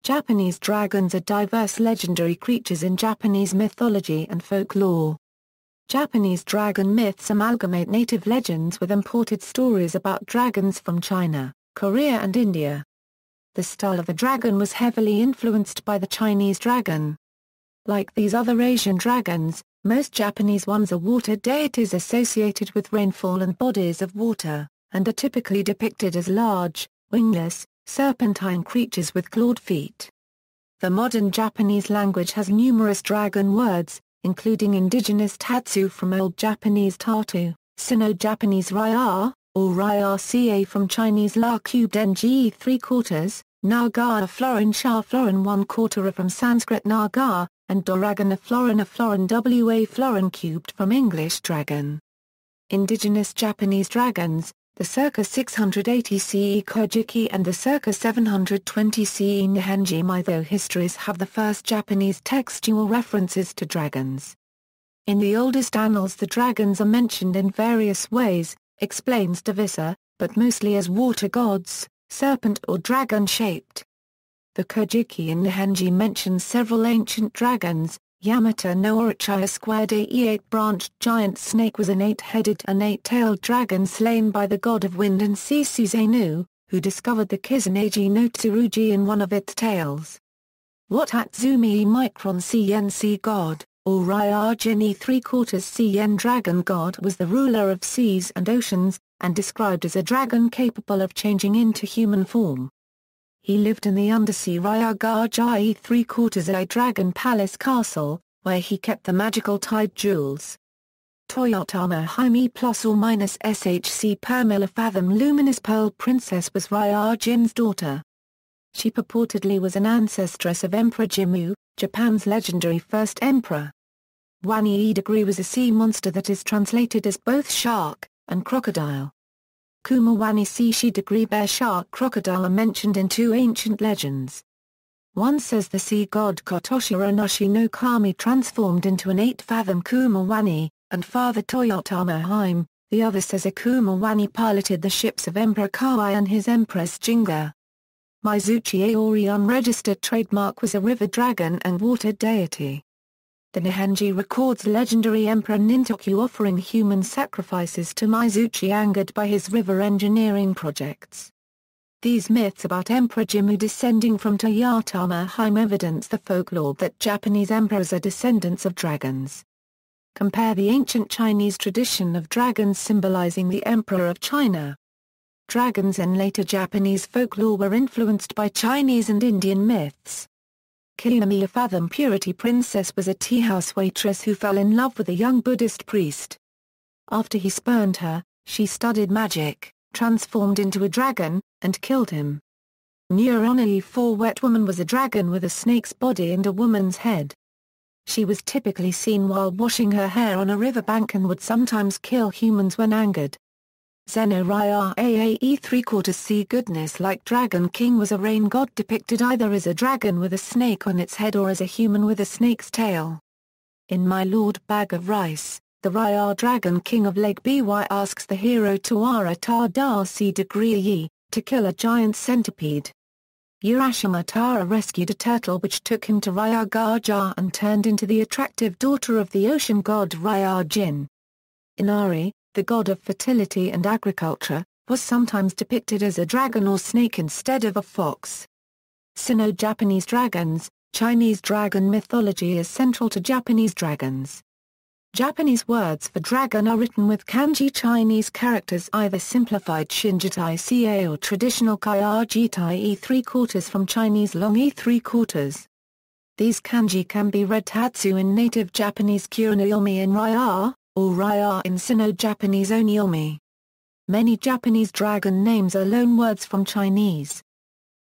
Japanese dragons are diverse legendary creatures in Japanese mythology and folklore. Japanese dragon myths amalgamate native legends with imported stories about dragons from China, Korea and India. The style of the dragon was heavily influenced by the Chinese dragon. Like these other Asian dragons, most Japanese ones are water deities associated with rainfall and bodies of water, and are typically depicted as large, wingless, serpentine creatures with clawed feet. The modern Japanese language has numerous dragon words, including indigenous tatsu from Old Japanese tatu, Sino-Japanese rya, or rya from Chinese la cubed ng 3/4, nāga a florin sha florin 1/4 from Sanskrit nāga, and doragon a florin wa florin cubed from English dragon. Indigenous Japanese dragons, the circa 680 CE Kojiki and the circa 720 CE Nihonji mytho-histories have the first Japanese textual references to dragons. In the oldest annals the dragons are mentioned in various ways, explains Devisa, but mostly as water gods, serpent or dragon-shaped. The Kojiki in Nihonji mentions several ancient dragons. Yamata no Orochi, a squared eight-branched giant snake, was an eight-headed and eight-tailed dragon slain by the god of wind and sea Susanoo, who discovered the Kusanagi no Tsurugi in one of its tails. Watatsumi micron cn god, or Ryajin 3/4 cn dragon god, was the ruler of seas and oceans, and described as a dragon capable of changing into human form. He lived in the undersea Ryagaji 3/4 a dragon palace castle, where he kept the magical tide jewels. Toyotama Hime ±SHC Permil, a fathom luminous pearl princess, was Ryajin's daughter. She purportedly was an ancestress of Emperor Jimmu, Japan's legendary first emperor. Wani degree was a sea monster that is translated as both shark and crocodile. Kumawani Shishi degree bear, shark, crocodile are mentioned in two ancient legends. One says the sea god Kotoshira Nashi no Kami transformed into an 8-fathom Kumawani, and Father Toyotama Hime. The other says a Kumawani piloted the ships of Emperor Kawai and his empress Jinga. Mizuchi Aori unregistered trademark was a river dragon and water deity. The Nihonji records legendary Emperor Nintoku offering human sacrifices to Mizuchi, angered by his river engineering projects. These myths about Emperor Jimmu descending from Toyotama Hime evidence the folklore that Japanese emperors are descendants of dragons. Compare the ancient Chinese tradition of dragons symbolizing the Emperor of China. Dragons in later Japanese folklore were influenced by Chinese and Indian myths. Kiyami, a fathom purity princess, was a tea-house waitress who fell in love with a young Buddhist priest. After he spurned her, she studied magic, transformed into a dragon, and killed him. Neuronai 4 wet woman was a dragon with a snake's body and a woman's head. She was typically seen while washing her hair on a riverbank and would sometimes kill humans when angered. Zeno Rya Aae 3/4 sea goodness like Dragon King was a rain god depicted either as a dragon with a snake on its head or as a human with a snake's tail. In My Lord Bag of Rice, the Rya Dragon King of Lake Biwa asks the hero Tawara Tadasi degree to kill a giant centipede. Urashima Tara rescued a turtle which took him to Ryagaja and turned into the attractive daughter of the ocean god Ryajin. Inari, the god of fertility and agriculture, was sometimes depicted as a dragon or snake instead of a fox. Sino-Japanese dragons. Chinese dragon mythology is central to Japanese dragons. Japanese words for dragon are written with kanji Chinese characters, either simplified shinjitai ca or traditional kaijitai 3/4 from Chinese long 3/4. These kanji can be read tatsu in native Japanese kurinoyomi in rya, or rya in Sino-Japanese onyomi. Many Japanese dragon names are loanwords from Chinese.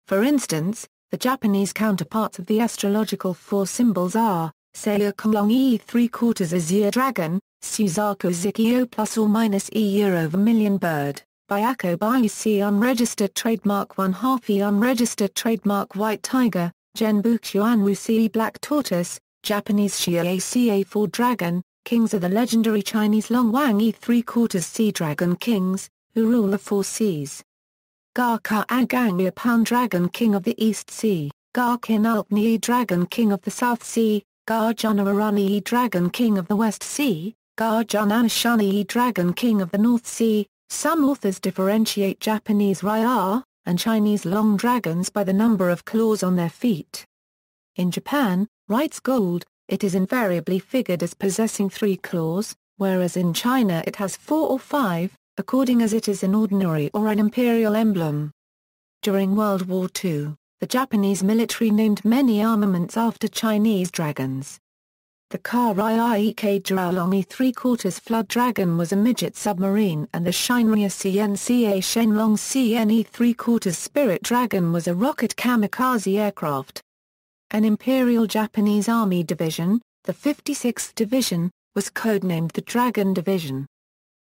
For instance, the Japanese counterparts of the astrological 4 symbols are Seiyakulong 3/4 Azure Dragon, Suzaku Zikio ±E bird, Byako Byusi unregistered trademark 1/2 E unregistered trademark White Tiger, Genbukuan Wusi Black Tortoise, Japanese Shiaca 4 Dragon. Kings are the legendary Chinese Long Wang 3/4 Sea Dragon Kings, who rule the 4 seas. Gaka Agang, a Pan Dragon King of the East Sea. Ga-kin-alpni Dragon King of the South Sea, Ga-jana-arani Dragon King of the West Sea, Ga-jana-shani Dragon King of the North Sea. Some authors differentiate Japanese raya and Chinese long dragons by the number of claws on their feet. In Japan, writes Gold, it is invariably figured as possessing 3 claws, whereas in China it has 4 or 5, according as it is an ordinary or an imperial emblem. During World War II, the Japanese military named many armaments after Chinese dragons. The Ka-rai-ike Lóng E3/4 flood dragon was a midget submarine, and the Shinrya CNCA Shenlong CN E3/4 spirit dragon was a rocket kamikaze aircraft. An Imperial Japanese Army division, the 56th Division, was codenamed the Dragon Division.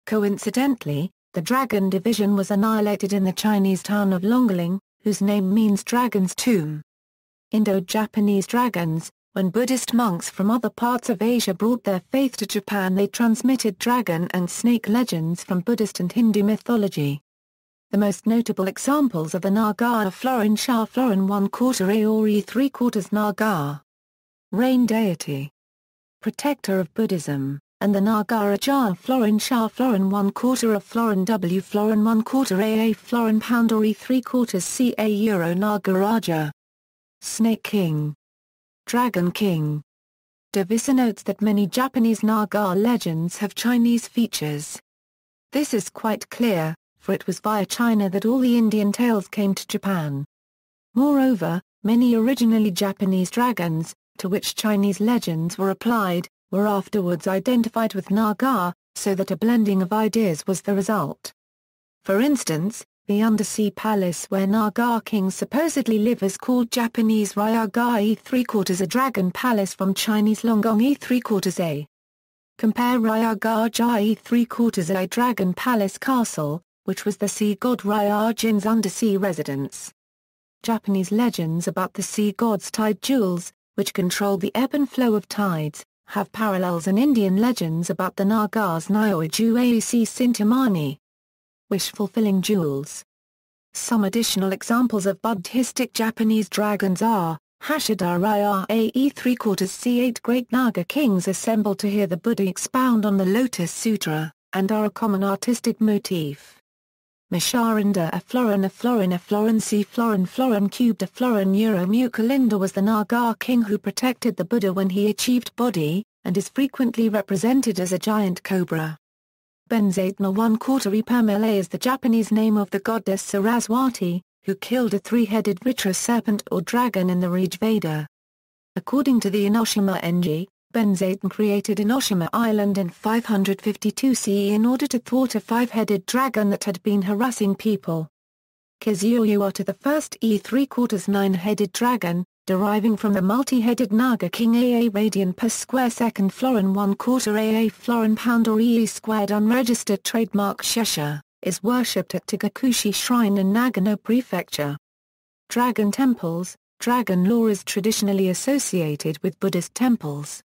Coincidentally, the Dragon Division was annihilated in the Chinese town of Longling, whose name means dragon's tomb. Indo-Japanese dragons. When Buddhist monks from other parts of Asia brought their faith to Japan, they transmitted dragon and snake legends from Buddhist and Hindu mythology. The most notable examples are the Nāga are Florin Sha Florin 1/4 A or E3/4 Nāga, rain deity, protector of Buddhism, and the Nāga Aja Florin Sha Florin 1/4 A Florin W Florin 1/4 A Florin pound or E3/4 Ca Euro Nāga Snake King, Dragon King. Davisa notes that many Japanese Nāga legends have Chinese features. This is quite clear, for it was via China that all the Indian tales came to Japan. Moreover, many originally Japanese dragons, to which Chinese legends were applied, were afterwards identified with Nāga, so that a blending of ideas was the result. For instance, the undersea palace where Nāga kings supposedly live is called Japanese Ryaga E3/4 a dragon palace from Chinese Longong E3/4 A. Compare Ryaga Ja E3/4 a dragon palace castle, which was the sea god Ryujin's undersea residence. Japanese legends about the sea god's tide jewels, which control the ebb and flow of tides, have parallels in Indian legends about the Nāga's Nyoju Aec Sintamani, wish-fulfilling jewels. Some additional examples of Buddhistic Japanese dragons are, Hashida Raya E3/4 C8 great Naga kings assembled to hear the Buddha expound on the Lotus Sutra, and are a common artistic motif. Misharinda a Florin C Florin cubed a Florin Euro Mukalinda was the Naga king who protected the Buddha when he achieved Bodhi, and is frequently represented as a giant cobra. Benzatna 1/4 Ipamele is the Japanese name of the goddess Saraswati, who killed a 3-headed Vritra serpent or dragon in the Rig Veda. According to the Enoshima Enji, Benzatna created Enoshima Island in 552 CE in order to thwart a 5-headed dragon that had been harassing people. Kizuyu the first E3/4 9-headed dragon, deriving from the multi-headed Naga king AA radian per square second Florin 1/4 AA Florin pound or EE squared unregistered trademark Shesha, is worshipped at Tagakushi Shrine in Nagano Prefecture. Dragon temples. Dragon lore is traditionally associated with Buddhist temples.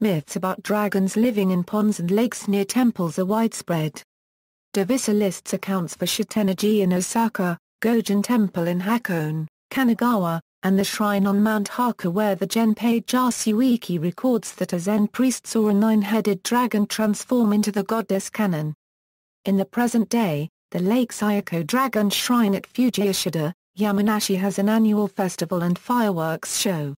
Myths about dragons living in ponds and lakes near temples are widespread. Davisa lists accounts for Shitennoji in Osaka, Gojen Temple in Hakone, Kanagawa, and the shrine on Mount Haku where the Genpei Jasuiki records that a Zen priest saw a 9-headed dragon transform into the goddess Kannon. In the present day, the Lake Sayako Dragon Shrine at Fujiyoshida, Yamanashi has an annual festival and fireworks show.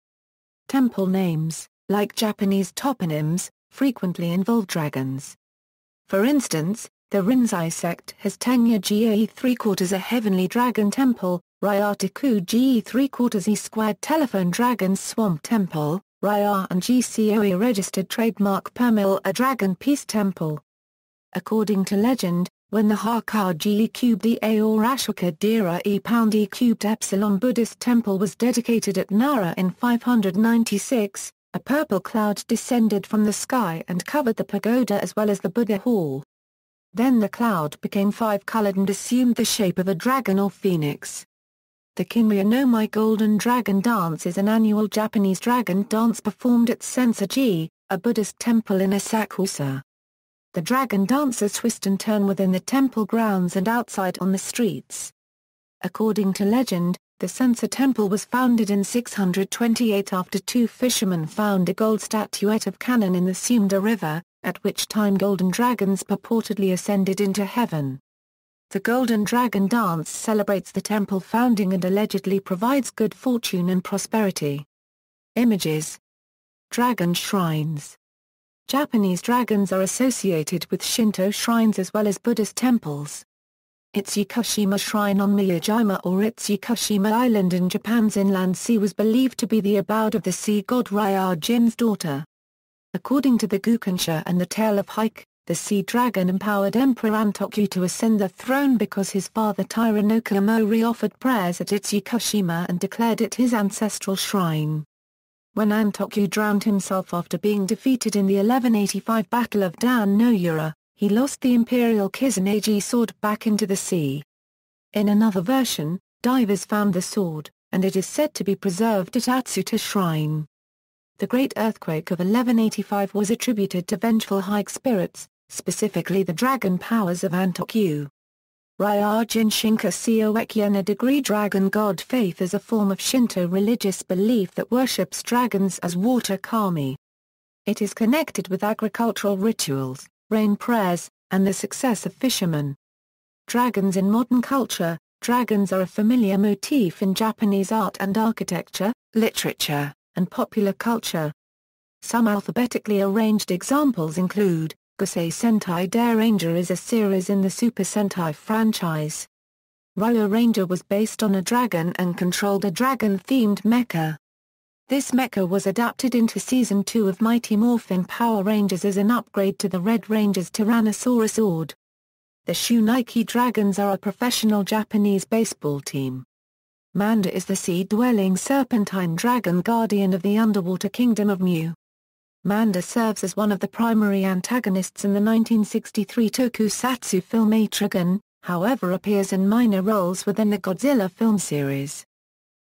Temple names, like Japanese toponyms, frequently involve dragons. For instance, the Rinzai sect has Tenya Ge3/4 a heavenly dragon temple, Ryataku Ge3/4 E² telephone dragon's swamp temple, Raya and GCOE a registered trademark Permil a dragon peace temple. According to legend, when the Hakaji cubed A or Ashoka Dira E pound E cubed Epsilon Buddhist temple was dedicated at Nara in 596, a purple cloud descended from the sky and covered the pagoda as well as the Buddha hall. Then the cloud became 5-colored and assumed the shape of a dragon or phoenix. The Kinrya no Mai Golden Dragon Dance is an annual Japanese dragon dance performed at Sensoji, a Buddhist temple in Asakusa. The dragon dancers twist and turn within the temple grounds and outside on the streets. According to legend, The Sensa Temple was founded in 628 after two fishermen found a gold statuette of Cannon in the Sunda River, at which time golden dragons purportedly ascended into heaven. The Golden Dragon Dance celebrates the temple founding and allegedly provides good fortune and prosperity. Images. Dragon shrines. Japanese dragons are associated with Shinto shrines as well as Buddhist temples. Itsukushima Shrine on Miyajima or Itsukushima Island in Japan's inland sea was believed to be the abode of the sea god Ryujin's daughter. According to the Gukansha and the Tale of Hike, the sea dragon empowered Emperor Antokyu to ascend the throne because his father Tairanoka Mori offered prayers at Itsukushima and declared it his ancestral shrine. When Antokyu drowned himself after being defeated in the 1185 Battle of Dan no Ura, he lost the imperial Kusanagi sword back into the sea. In another version, divers found the sword, and it is said to be preserved at Atsuta Shrine. The Great Earthquake of 1185 was attributed to vengeful hike spirits, specifically the dragon powers of Antokyu. Ryujin Shinka Seoekiena degree dragon god faith is a form of Shinto religious belief that worships dragons as water kami. It is connected with agricultural rituals, rain prayers, and the success of fishermen. Dragons in modern culture. Dragons are a familiar motif in Japanese art and architecture, literature, and popular culture. Some alphabetically arranged examples include Gosei Sentai Dare Ranger is a series in the Super Sentai franchise. Ryo Ranger was based on a dragon and controlled a dragon-themed mecha. This mecha was adapted into Season 2 of Mighty Morphin Power Rangers as an upgrade to the Red Ranger's Tyrannosaurus Sword. The Shunaiki Dragons are a professional Japanese baseball team. Manda is the sea-dwelling serpentine dragon guardian of the underwater kingdom of Mu. Manda serves as one of the primary antagonists in the 1963 tokusatsu film Atragon, however appears in minor roles within the Godzilla film series.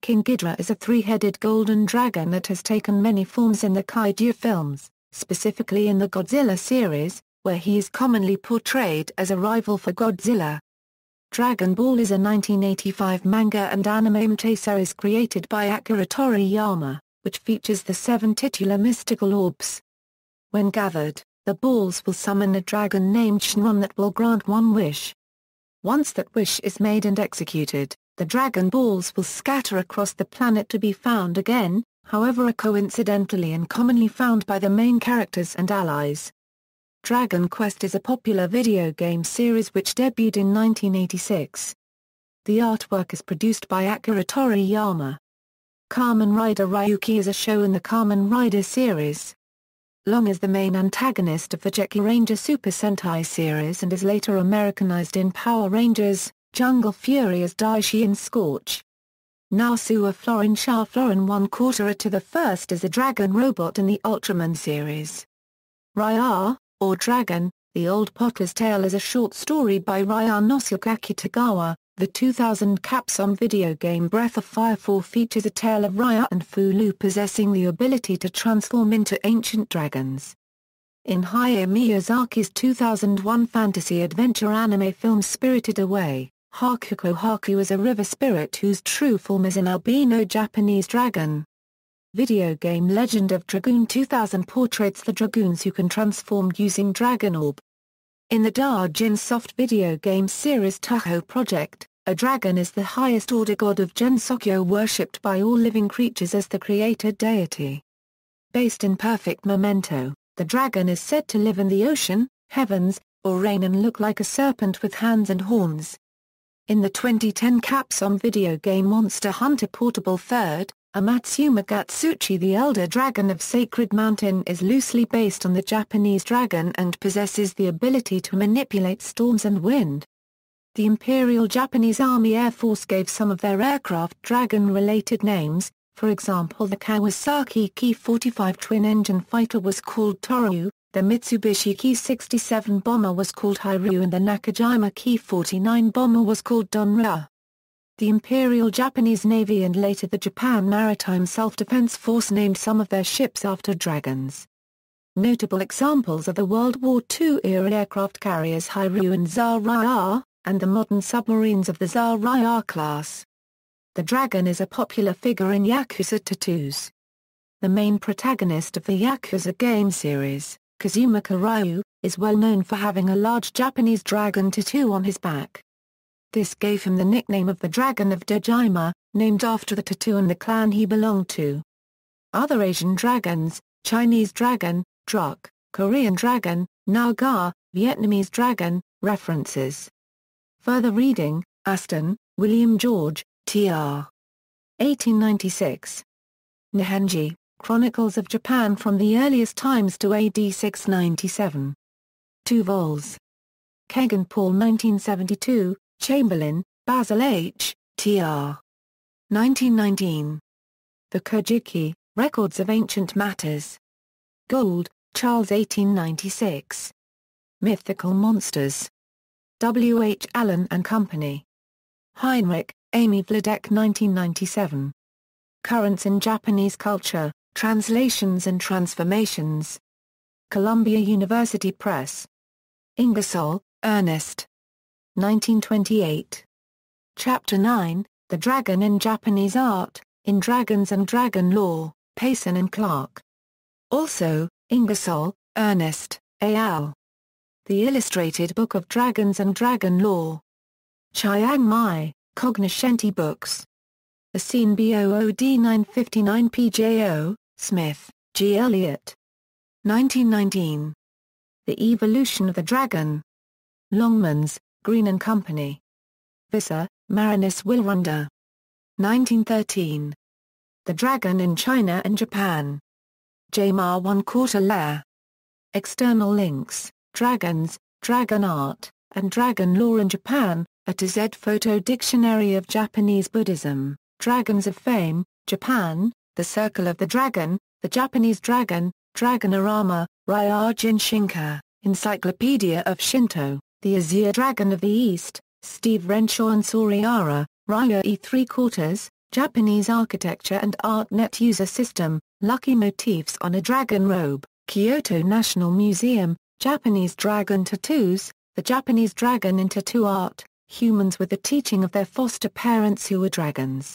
King Ghidorah is a three-headed golden dragon that has taken many forms in the kaiju films, specifically in the Godzilla series, where he is commonly portrayed as a rival for Godzilla. Dragon Ball is a 1985 manga and anime series created by Akira Toriyama, which features the 7 titular mystical orbs. When gathered, the balls will summon a dragon named Shinron that will grant one wish. Once that wish is made and executed, the Dragon Balls will scatter across the planet to be found again, however are coincidentally and commonly found by the main characters and allies. Dragon Quest is a popular video game series which debuted in 1986. The artwork is produced by Akira Toriyama. Kamen Rider Ryuki is a show in the Kamen Rider series. Lóng is the main antagonist of the Jeki Ranger Super Sentai series and is later Americanized in Power Rangers, Jungle Fury as Daishi and Scorch. Nasuo Florin Shah Florin 1/4 to the first is a dragon robot in the Ultraman series. Raya, or Dragon, The Old Potter's Tale is a short story by Ryanosuke Akitagawa. The 2000 Capcom video game Breath of Fire 4 features a tale of Raya and Fulu possessing the ability to transform into ancient dragons. In Hayao Miyazaki's 2001 fantasy adventure anime film Spirited Away, Hakuko Haku is a river spirit whose true form is an albino Japanese dragon. Video game Legend of Dragoon 2000 portraits the dragoons who can transform using Dragon Orb. In the Dajin Soft video game series Touhou Project, a dragon is the highest order god of Gensokyo worshipped by all living creatures as the creator deity. Based in Perfect Memento, the dragon is said to live in the ocean, heavens, or rain and look like a serpent with hands and horns. In the 2010 Capcom video game Monster Hunter Portable 3rd, Amatsuma Gatsuchi the Elder Dragon of Sacred Mountain is loosely based on the Japanese dragon and possesses the ability to manipulate storms and wind. The Imperial Japanese Army Air Force gave some of their aircraft dragon-related names, for example the Kawasaki Ki-45 twin-engine fighter was called Toru, the Mitsubishi Ki-67 bomber was called Hiryu and the Nakajima Ki-49 bomber was called Donra. The Imperial Japanese Navy and later the Japan Maritime Self-Defense Force named some of their ships after dragons. Notable examples are the World War II-era aircraft carriers Hiryu and Tsar Raya, and the modern submarines of the Tsar Raya class. the dragon is a popular figure in Yakuza tattoos. The main protagonist of the Yakuza game series, Kazuma Kiryu, is well known for having a large Japanese dragon tattoo on his back. This gave him the nickname of the Dragon of Dejima, named after the tattoo and the clan he belonged to. Other Asian dragons, Chinese dragon, Druk, Korean dragon, Nāga, Vietnamese dragon, references. Further reading, Aston, William George, Tr. 1896. Nihonji, Chronicles of Japan from the Earliest Times to AD 697. 2 vols. Kegan Paul 1972, Chamberlain, Basil H., Tr. 1919. The Kojiki, Records of Ancient Matters. Gould, Charles 1896. Mythical Monsters. W. H. Allen and Company. Heinrich, Amy Vladek 1997. Currents in Japanese Culture, Translations and Transformations. Columbia University Press. Ingersoll, Ernest. 1928. Chapter 9, The Dragon in Japanese Art, in Dragons and Dragon Lore, Payson and Clark. Also, Ingersoll, Ernest, al. The Illustrated Book of Dragons and Dragon Lore. Chiang Mai, Cognoscenti Books. The Scene Bood 959 PJO, Smith, G. Elliott. 1919. The Evolution of the Dragon. Longmans, Green and Company. Visser, Marinus Wilrunda. 1913. The Dragon in China and Japan. Jamar 1/4 Lair. External links, Dragons, Dragon Art, and Dragon Lore in Japan, A to Z Photo Dictionary of Japanese Buddhism, Dragons of Fame, Japan, The Circle of the Dragon, The Japanese Dragon, Dragonorama, Ryujin Shinka, Encyclopedia of Shinto, The Azure Dragon of the East, Steve Renshaw and Soriara, Ryu E3/4, Japanese Architecture and Art Net User System, Lucky Motifs on a Dragon Robe, Kyoto National Museum, Japanese Dragon Tattoos, The Japanese Dragon in Tattoo Art, Humans with the Teaching of Their Foster Parents Who Were Dragons.